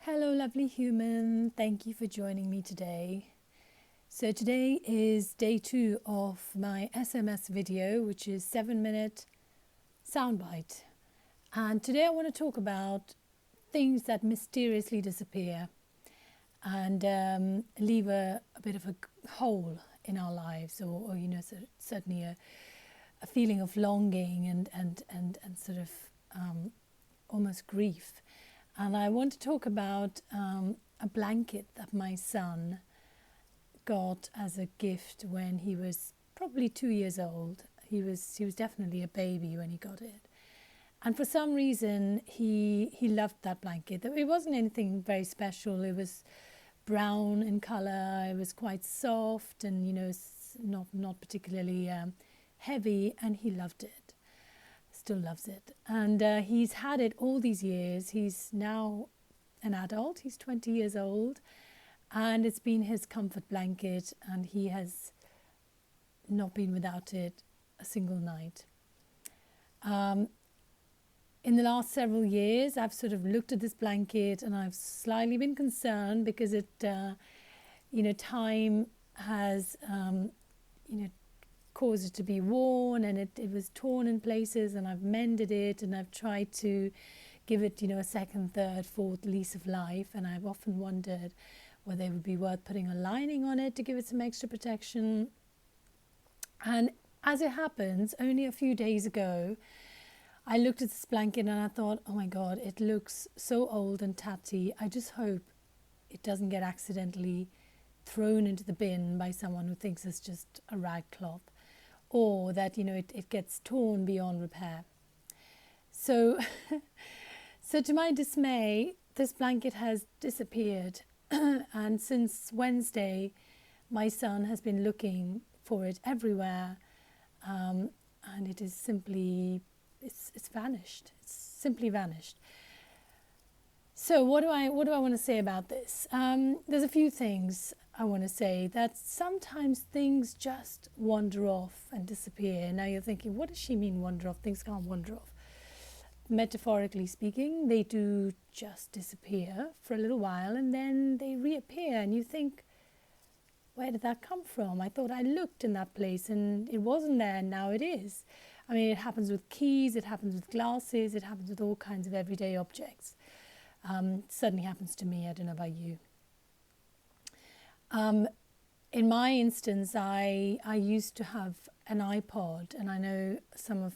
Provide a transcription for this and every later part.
Hello, lovely human. Thank you for joining me today. So, today is day 2 of my SMS video, which is 7-minute soundbite. And today I want to talk about things that mysteriously disappear and leave a bit of a hole in our lives, or certainly a feeling of longing and sort of almost grief. And I want to talk about a blanket that my son got as a gift when he was probably 2 years old. He was definitely a baby when he got it. And for some reason, he loved that blanket. It wasn't anything very special. It was brown in color. It was quite soft and, not particularly heavy, and he loved it. Still loves it, and he's had it all these years. He's now an adult. He's 20 years old, and it's been his comfort blanket, and he has not been without it a single night. In the last several years, I've sort of looked at this blanket and I've slightly been concerned because it time has caused it to be worn, and it was torn in places, and I've mended it, and I've tried to give it a second, third, fourth lease of life. And I've often wondered whether it would be worth putting a lining on it to give it some extra protection. And as it happens, only a few days ago I looked at this blanket and I thought, oh my God, it looks so old and tatty. I just hope it doesn't get accidentally thrown into the bin by someone who thinks it's just a rag cloth, or that it gets torn beyond repair. So to my dismay, this blanket has disappeared. And since Wednesday, my son has been looking for it everywhere, and it is simply it's vanished. It's simply vanished. So what do I want to say about this? There's a few things I want to say. That sometimes things just wander off and disappear. Now you're thinking, what does she mean wander off? Things can't wander off. Metaphorically speaking, they do just disappear for a little while and then they reappear, and you think, where did that come from? I thought I looked in that place and it wasn't there, and now it is. I mean, it happens with keys, it happens with glasses, it happens with all kinds of everyday objects. It certainly happens to me. I don't know about you. In my instance, I used to have an iPod, and I know some of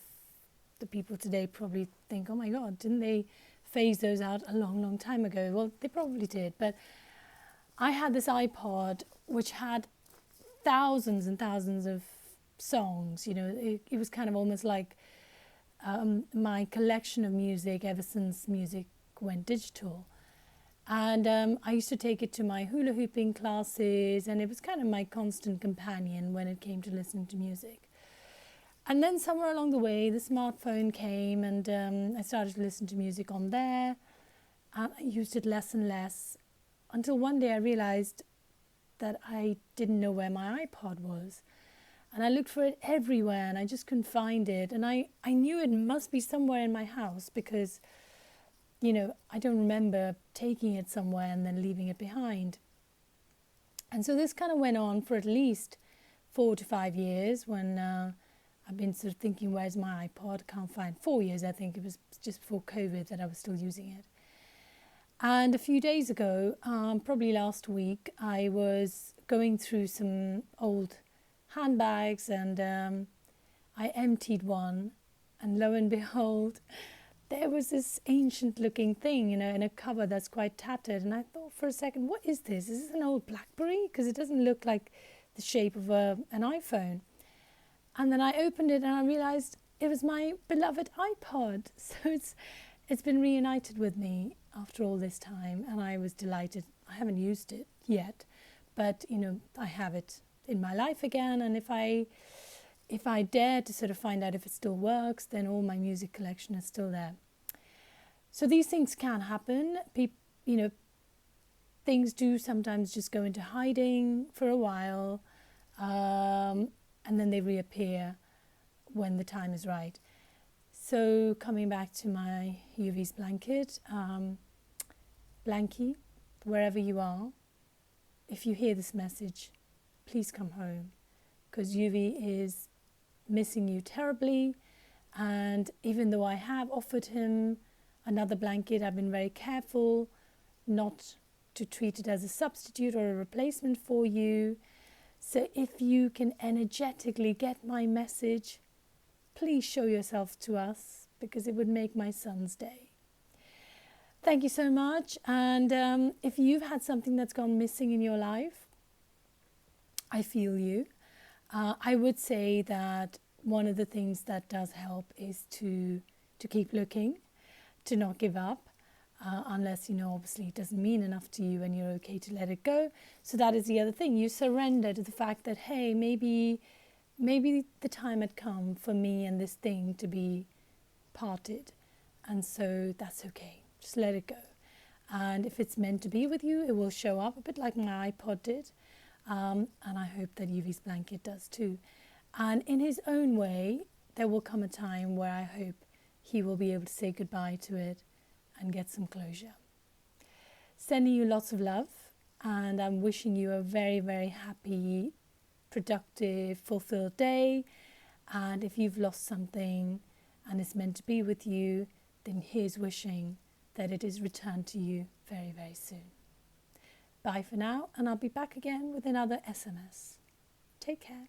the people today probably think, oh my God, didn't they phase those out a long, long time ago? Well, they probably did, but I had this iPod which had thousands and thousands of songs. It was kind of almost like my collection of music ever since music went digital. And I used to take it to my hula hooping classes, and it was kind of my constant companion when it came to listening to music. And then somewhere along the way, the smartphone came, and I started to listen to music on there, and I used it less and less, until one day I realized that I didn't know where my iPod was. And I looked for it everywhere, and I just couldn't find it. And I knew it must be somewhere in my house because I don't remember taking it somewhere and then leaving it behind. And so this kind of went on for at least 4 to 5 years, when I've been sort of thinking, where's my iPod? Can't find. 4 years, I think. It was just before COVID that I was still using it. And a few days ago, probably last week, I was going through some old handbags, and I emptied one, and lo and behold, there was this ancient looking thing, in a cover that's quite tattered. And I thought for a second, what is this? Is this an old BlackBerry? Because it doesn't look like the shape of an iPhone. And then I opened it and I realized it was my beloved iPod. So it's been reunited with me after all this time, and I was delighted. I haven't used it yet, but I have it in my life again. And if I dare to sort of find out if it still works, then all my music collection is still there. So these things can happen. Things do sometimes just go into hiding for a while, and then they reappear when the time is right. So coming back to my UV's blanket, Blanky, wherever you are, if you hear this message, please come home, because Yuvi is missing you terribly. And even though I have offered him another blanket, I've been very careful not to treat it as a substitute or a replacement for you. So if you can energetically get my message, please show yourself to us, because it would make my son's day. Thank you so much. And if you've had something that's gone missing in your life, I feel you. I would say that one of the things that does help is to keep looking, to not give up, unless, obviously it doesn't mean enough to you and you're okay to let it go. So that is the other thing. You surrender to the fact that, hey, maybe the time had come for me and this thing to be parted. And so that's okay. Just let it go. And if it's meant to be with you, it will show up a bit like my iPod did. And I hope that Yuvi's blanket does too. And in his own way, there will come a time where I hope he will be able to say goodbye to it and get some closure. Sending you lots of love, and I'm wishing you a very, very happy, productive, fulfilled day. And if you've lost something and it's meant to be with you, then here's wishing that it is returned to you very, very soon. Bye for now, and I'll be back again with another SMS. Take care.